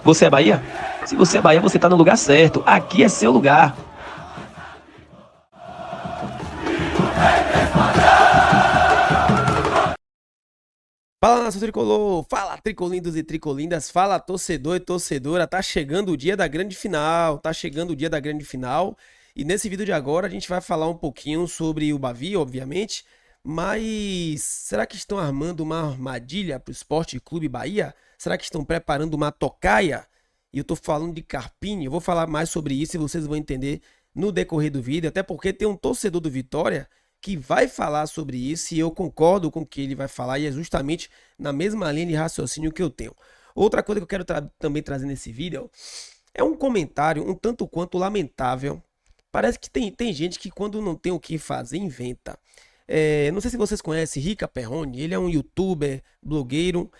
Você é Bahia? Se você é Bahia, você tá no lugar certo. Aqui é seu lugar. Fala, nação tricolor! Fala, tricolindos e tricolindas! Fala, torcedor e torcedora! Tá chegando o dia da grande final! E nesse vídeo de agora a gente vai falar um pouquinho sobre o Bavi, obviamente, mas será que estão armando uma armadilha para o Sport Clube Bahia? Será que estão preparando uma tocaia? E eu tô falando de Carpini, eu vou falar mais sobre isso e vocês vão entender no decorrer do vídeo, até porque tem um torcedor do Vitória que vai falar sobre isso e eu concordo com o que ele vai falar e é justamente na mesma linha de raciocínio que eu tenho. Outra coisa que eu quero também trazer nesse vídeo é um comentário um tanto quanto lamentável. Parece que tem gente que quando não tem o que fazer, inventa. Não sei se vocês conhecem Rica Perrone, ele é um youtuber, blogueiro,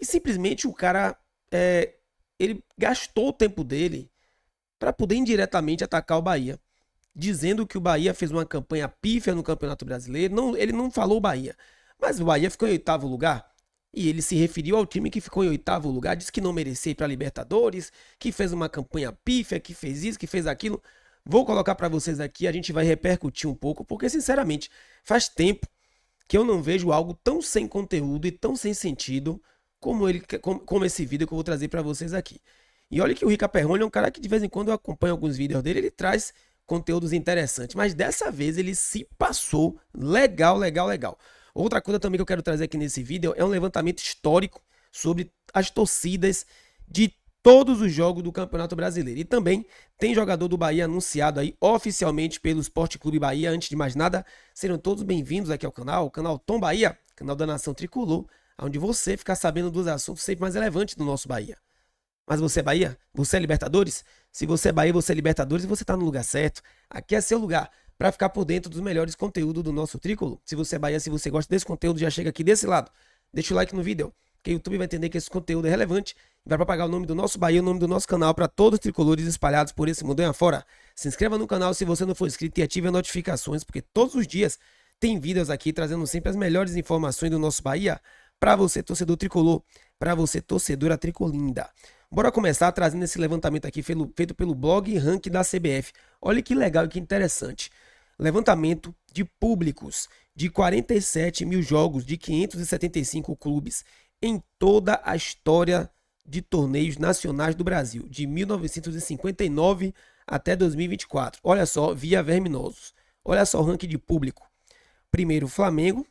e simplesmente o cara, ele gastou o tempo dele para poder indiretamente atacar o Bahia, dizendo que o Bahia fez uma campanha pífia no Campeonato Brasileiro. Não, ele não falou Bahia, mas o Bahia ficou em oitavo lugar. E ele se referiu ao time que ficou em oitavo lugar, disse que não merecia ir para Libertadores, que fez uma campanha pífia, que fez isso, que fez aquilo. Vou colocar para vocês aqui, a gente vai repercutir um pouco, porque sinceramente faz tempo que eu não vejo algo tão sem conteúdo e tão sem sentido como esse vídeo que eu vou trazer para vocês aqui. E olha que o Rica Perrone é um cara que de vez em quando eu acompanho alguns vídeos dele, ele traz conteúdos interessantes, mas dessa vez ele se passou. Legal. Outra coisa também que eu quero trazer aqui nesse vídeo é um levantamento histórico sobre as torcidas de todos os jogos do Campeonato Brasileiro. E também tem jogador do Bahia anunciado aí oficialmente pelo Sport Clube Bahia. Antes de mais nada, sejam todos bem-vindos aqui ao canal, o canal Tom Bahia, canal da Nação Tricolor, onde você fica sabendo dos assuntos sempre mais relevantes do nosso Bahia. Mas você é Bahia? Você é Libertadores? Se você é Bahia, você é Libertadores e você tá no lugar certo. Aqui é seu lugar para ficar por dentro dos melhores conteúdos do nosso Tricolor. Se você é Bahia, se você gosta desse conteúdo, já chega aqui desse lado. Deixa o like no vídeo, que o YouTube vai entender que esse conteúdo é relevante e vai propagar o nome do nosso Bahia, o nome do nosso canal para todos os tricolores espalhados por esse mundo afora. Se inscreva no canal se você não for inscrito e ative as notificações, porque todos os dias tem vídeos aqui trazendo sempre as melhores informações do nosso Bahia para você, torcedor tricolor, para você, torcedora tricolinda. Bora começar trazendo esse levantamento aqui feito pelo blog Rank da CBF. Olha que legal e que interessante. Levantamento de públicos de 47 mil jogos de 575 clubes em toda a história de torneios nacionais do Brasil, de 1959 até 2024. Olha só, via verminosos. Olha só o ranking de público. Primeiro, Flamengo,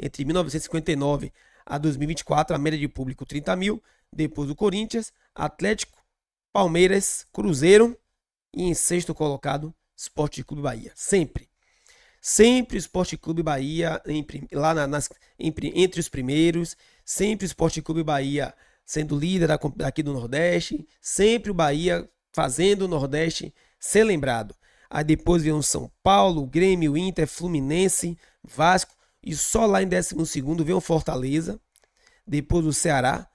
entre 1959 a 2024, a média de público 30 mil. Depois o Corinthians, Atlético, Palmeiras, Cruzeiro e em sexto colocado, Sport Clube Bahia. Sempre Sport Clube Bahia entre os primeiros, sempre Sport Clube Bahia sendo líder aqui do Nordeste, sempre o Bahia fazendo o Nordeste ser lembrado. Aí depois vem o São Paulo, Grêmio, Inter, Fluminense, Vasco e só lá em 12º vem o Fortaleza, depois o Ceará.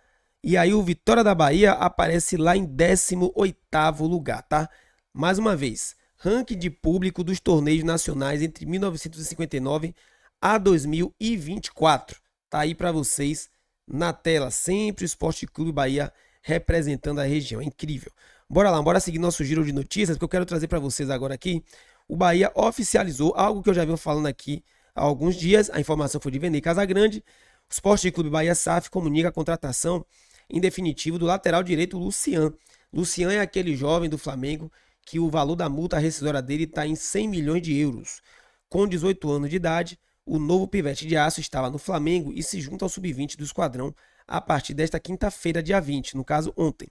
E aí o Vitória da Bahia aparece lá em 18º lugar, tá? Mais uma vez, ranking de público dos torneios nacionais entre 1959 a 2024. Tá aí para vocês na tela, sempre o Sport Clube Bahia representando a região, é incrível. Bora lá, bora seguir nosso giro de notícias, que eu quero trazer para vocês agora aqui. O Bahia oficializou algo que eu já venho falando aqui há alguns dias, a informação foi de Vene Casagrande. O Sport Clube Bahia SAF comunica a contratação em definitivo do lateral direito Lucian. Lucian é aquele jovem do Flamengo que o valor da multa rescisória dele está em 100 milhões de euros. Com 18 anos de idade, o novo pivete de aço estava no Flamengo e se junta ao sub-20 do esquadrão a partir desta quinta-feira, dia 20, no caso ontem.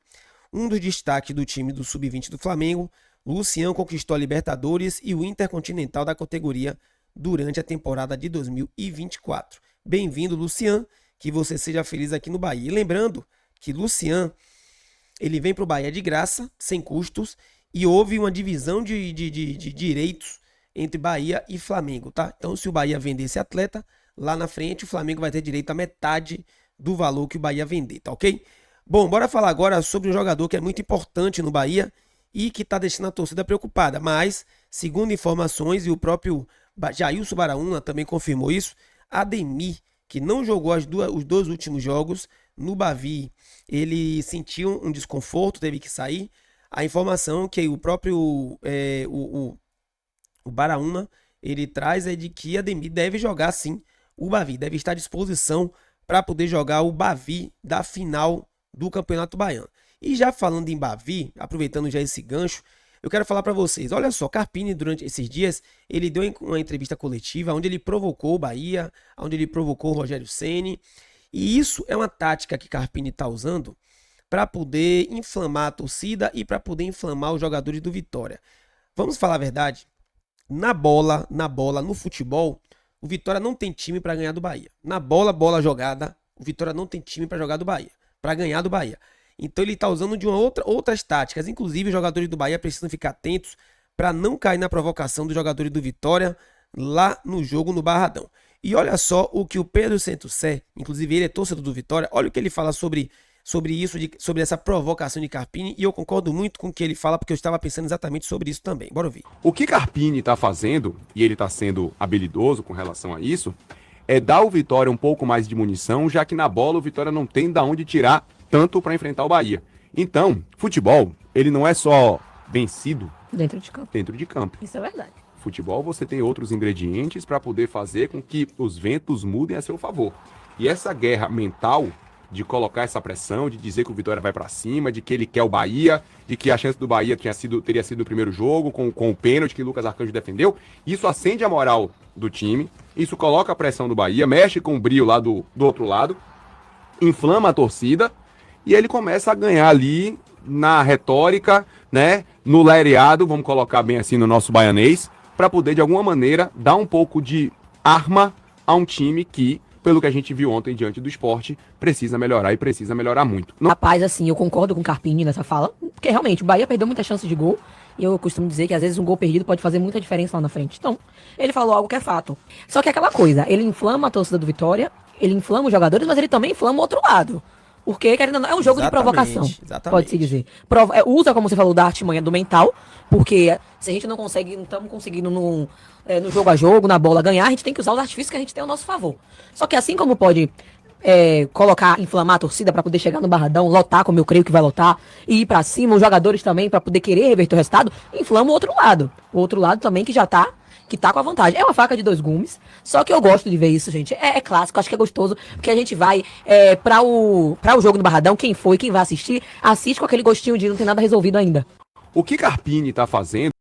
Um dos destaques do time do sub-20 do Flamengo, Lucian conquistou a Libertadores e o Intercontinental da categoria durante a temporada de 2024. Bem-vindo, Lucian, que você seja feliz aqui no Bahia. E lembrando que Lucian, ele vem para o Bahia de graça, sem custos, e houve uma divisão de direitos entre Bahia e Flamengo, tá? Então, se o Bahia vender esse atleta, lá na frente o Flamengo vai ter direito a metade do valor que o Bahia vender, tá ok? Bom, bora falar agora sobre um jogador que é muito importante no Bahia e que tá deixando a torcida preocupada, mas, segundo informações, e o próprio Jailson Baraúna também confirmou isso, Ademir, que não jogou os dois últimos jogos, no Bavi, ele sentiu um desconforto, teve que sair. A informação que o próprio o Baraúna, ele traz é de que Ademir deve jogar sim o Bavi, deve estar à disposição para poder jogar o Bavi da final do Campeonato Baiano. E já falando em Bavi, aproveitando já esse gancho, eu quero falar para vocês, olha só, Carpini durante esses dias, ele deu uma entrevista coletiva onde ele provocou o Bahia, onde ele provocou o Rogério Ceni, e isso é uma tática que Carpini está usando para poder inflamar a torcida e para poder inflamar os jogadores do Vitória. Vamos falar a verdade? Na bola, no futebol, o Vitória não tem time para ganhar do Bahia. Na bola jogada, o Vitória não tem time para jogar do Bahia, para ganhar do Bahia. Então ele está usando de outras táticas. Inclusive, os jogadores do Bahia precisam ficar atentos para não cair na provocação dos jogadores do Vitória lá no jogo no Barradão. E olha só o que o Pedro Centro-Sé, inclusive ele é torcedor do Vitória, olha o que ele fala sobre isso, sobre essa provocação de Carpini, e eu concordo muito com o que ele fala, porque eu estava pensando exatamente sobre isso também. Bora ouvir. O que Carpini está fazendo, e ele está sendo habilidoso com relação a isso, é dar ao Vitória um pouco mais de munição, já que na bola o Vitória não tem da onde tirar tanto para enfrentar o Bahia. Então, futebol, ele não é só vencido dentro de campo. Dentro de campo. Isso é verdade. Futebol, você tem outros ingredientes para poder fazer com que os ventos mudem a seu favor. E essa guerra mental de colocar essa pressão, de dizer que o Vitória vai para cima, de que ele quer o Bahia, de que a chance do Bahia teria sido o primeiro jogo, com o pênalti que Lucas Arcanjo defendeu, isso acende a moral do time, isso coloca a pressão do Bahia, mexe com o brio lá do outro lado, inflama a torcida, e ele começa a ganhar ali na retórica, né, no lereado, vamos colocar bem assim no nosso baianês, para poder de alguma maneira dar um pouco de arma a um time que, pelo que a gente viu ontem diante do Sport, precisa melhorar e precisa melhorar muito. Rapaz, assim, eu concordo com o Carpini nessa fala, porque realmente o Bahia perdeu muita chance de gol, e eu costumo dizer que às vezes um gol perdido pode fazer muita diferença lá na frente. Então, ele falou algo que é fato. Só que é aquela coisa, ele inflama a torcida do Vitória, ele inflama os jogadores, mas ele também inflama o outro lado. Porque, querendo ou não, é um jogo de provocação, pode-se dizer. Usa, como você falou, da artimanha do mental, porque se a gente não estamos conseguindo no jogo a jogo, na bola ganhar, a gente tem que usar os artifícios que a gente tem ao nosso favor. Só que assim como pode inflamar a torcida para poder chegar no Barradão, lotar, como eu creio que vai lotar, e ir para cima, os jogadores também, para poder querer reverter o resultado, inflama o outro lado. O outro lado também que tá com a vantagem. É uma faca de dois gumes, só que eu gosto de ver isso, gente. É clássico, acho que é gostoso, porque a gente vai para o jogo do Barradão, quem vai assistir, assiste com aquele gostinho de não ter nada resolvido ainda. O que Carpini tá fazendo?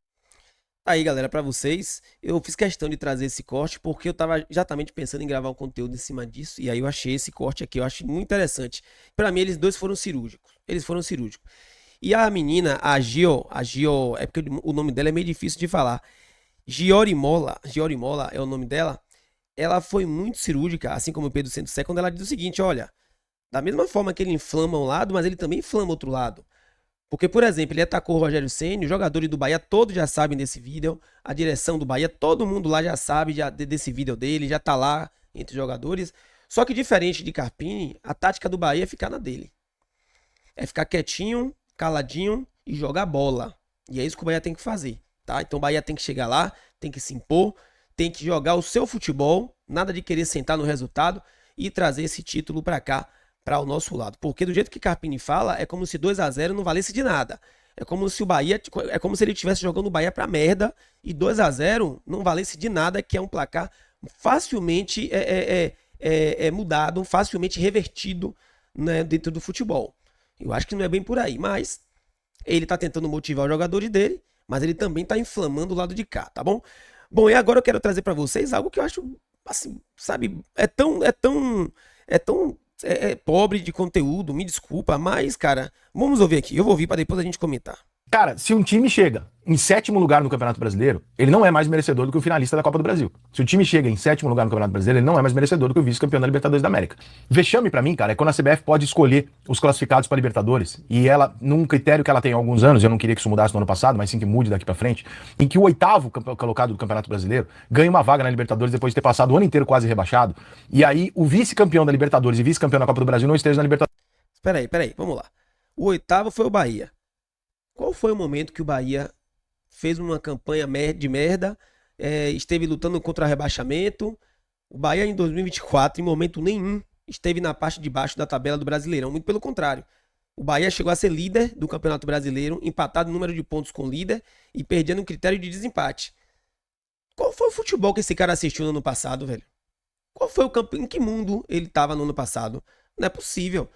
Aí, galera, para vocês, eu fiz questão de trazer esse corte, porque eu tava exatamente pensando em gravar um conteúdo em cima disso, e aí eu achei esse corte aqui, eu acho muito interessante. Para mim, eles dois foram cirúrgicos. E a menina, a Gio, é porque o nome dela é meio difícil de falar. Giorimola é o nome dela, ela foi muito cirúrgica, assim como o Pedro Centro-Sé, quando ela diz o seguinte, olha, da mesma forma que ele inflama um lado, mas ele também inflama outro lado. Porque, por exemplo, ele atacou o Rogério Ceni, os jogadores do Bahia todos já sabem desse vídeo, a direção do Bahia, todo mundo lá já sabe desse vídeo dele, já tá lá entre os jogadores. Só que diferente de Carpini, a tática do Bahia é ficar na dele. É ficar quietinho, caladinho e jogar bola. E é isso que o Bahia tem que fazer. Tá? Então o Bahia tem que chegar lá, tem que se impor, tem que jogar o seu futebol, nada de querer sentar no resultado e trazer esse título para cá, para o nosso lado. Porque do jeito que Carpini fala, é como se 2-0 não valesse de nada. É como se ele estivesse jogando o Bahia pra merda e 2-0 não valesse de nada, que é um placar facilmente mudado, facilmente revertido, né, dentro do futebol. Eu acho que não é bem por aí, mas ele tá tentando motivar os jogadores dele, mas ele também tá inflamando o lado de cá, tá bom? Bom, e agora eu quero trazer pra vocês algo que eu acho, assim, sabe, é tão pobre de conteúdo, me desculpa, mas, cara, vamos ouvir aqui. Eu vou ouvir pra depois a gente comentar. Cara, se um time chega em 7º lugar no Campeonato Brasileiro, ele não é mais merecedor do que o finalista da Copa do Brasil. Se o time chega em 7º lugar no Campeonato Brasileiro, ele não é mais merecedor do que o vice-campeão da Libertadores da América. Vexame pra mim, cara, é quando a CBF pode escolher os classificados pra Libertadores, e ela, num critério que ela tem há alguns anos, eu não queria que isso mudasse no ano passado, mas sim que mude daqui pra frente, em que o 8º colocado do Campeonato Brasileiro ganha uma vaga na Libertadores depois de ter passado o ano inteiro quase rebaixado, e aí o vice-campeão da Libertadores e vice-campeão da Copa do Brasil não esteja na Libertadores. Peraí, vamos lá. O 8º foi o Bahia. Qual foi o momento que o Bahia fez uma campanha de merda, esteve lutando contra rebaixamento? O Bahia em 2024, em momento nenhum, esteve na parte de baixo da tabela do Brasileirão. Muito pelo contrário. O Bahia chegou a ser líder do Campeonato Brasileiro, empatado no número de pontos com o líder e perdendo no critério de desempate. Qual foi o futebol que esse cara assistiu no ano passado, velho? Qual foi o campeão? Em que mundo ele tava no ano passado? Não é possível.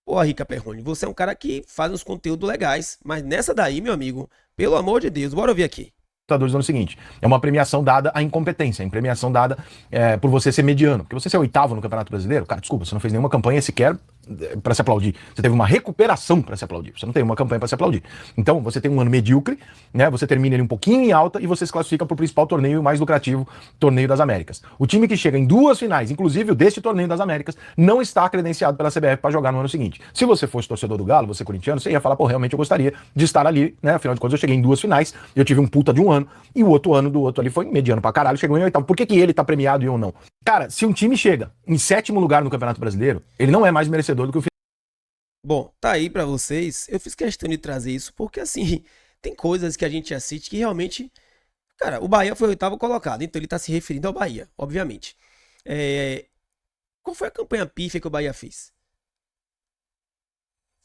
Pô, Rica Perrone, você é um cara que faz uns conteúdos legais, mas nessa daí, meu amigo, pelo amor de Deus, bora ouvir aqui. Libertadores no ano seguinte. É uma premiação dada à incompetência, é premiação dada por você ser mediano. Porque você ser oitavo no Campeonato Brasileiro, cara, desculpa, você não fez nenhuma campanha sequer para se aplaudir. Você teve uma recuperação para se aplaudir. Você não teve uma campanha para se aplaudir. Então, você tem um ano medíocre, né? Você termina ele um pouquinho em alta e você se classifica para o principal torneio mais lucrativo, Torneio das Américas. O time que chega em 2 finais, inclusive o deste Torneio das Américas, não está credenciado pela CBF para jogar no ano seguinte. Se você fosse torcedor do Galo, você corintiano, você ia falar, pô, realmente eu gostaria de estar ali, né? Afinal de contas, eu cheguei em 2 finais, eu tive um puta de um ano, e o outro ano do outro ali foi mediano pra caralho, chegou em oitavo. Por que ele tá premiado e eu não? Cara, se um time chega em 7º lugar no Campeonato Brasileiro, ele não é mais merecedor do que o... Bom, tá aí pra vocês. Eu fiz questão de trazer isso porque, assim, tem coisas que a gente assiste que realmente... Cara, o Bahia foi o 8º colocado, então ele tá se referindo ao Bahia, obviamente. Qual foi a campanha pífia que o Bahia fez?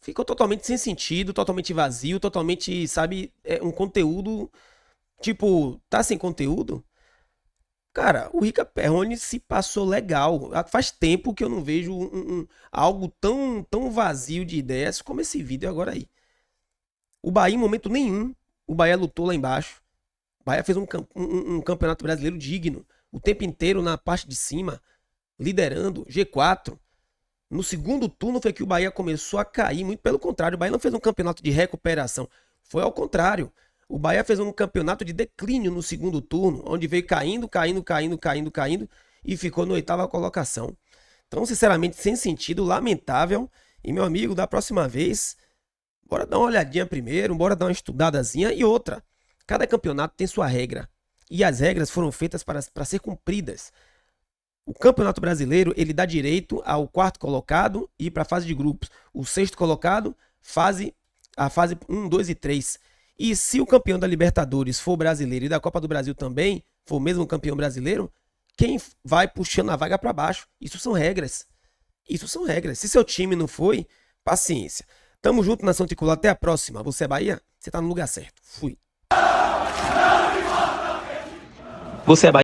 Ficou totalmente sem sentido, totalmente vazio, totalmente, sabe, um conteúdo... Tipo, tá sem conteúdo? Cara, o Rica Perrone se passou legal. Faz tempo que eu não vejo algo tão vazio de ideias como esse vídeo agora aí. O Bahia, em momento nenhum, o Bahia lutou lá embaixo. O Bahia fez um campeonato brasileiro digno. O tempo inteiro na parte de cima, liderando, G4. No segundo turno foi que o Bahia começou a cair. Muito pelo contrário, o Bahia não fez um campeonato de recuperação. Foi ao contrário. O Bahia fez um campeonato de declínio no segundo turno, onde veio caindo e ficou na 8ª colocação. Então, sinceramente, sem sentido, lamentável. E, meu amigo, da próxima vez, bora dar uma olhadinha primeiro, bora dar uma estudadazinha. E outra, cada campeonato tem sua regra. E as regras foram feitas para ser cumpridas. O Campeonato Brasileiro, ele dá direito ao 4º colocado ir para a fase de grupos. O 6º colocado, a fase 1, 2 e 3. E se o campeão da Libertadores for brasileiro e da Copa do Brasil também for mesmo campeão brasileiro, quem vai puxando a vaga para baixo? Isso são regras. Isso são regras. Se seu time não foi, paciência. Tamo junto, Nação Tricolor. Até a próxima. Você é Bahia? Você tá no lugar certo. Fui. Você é Bahia?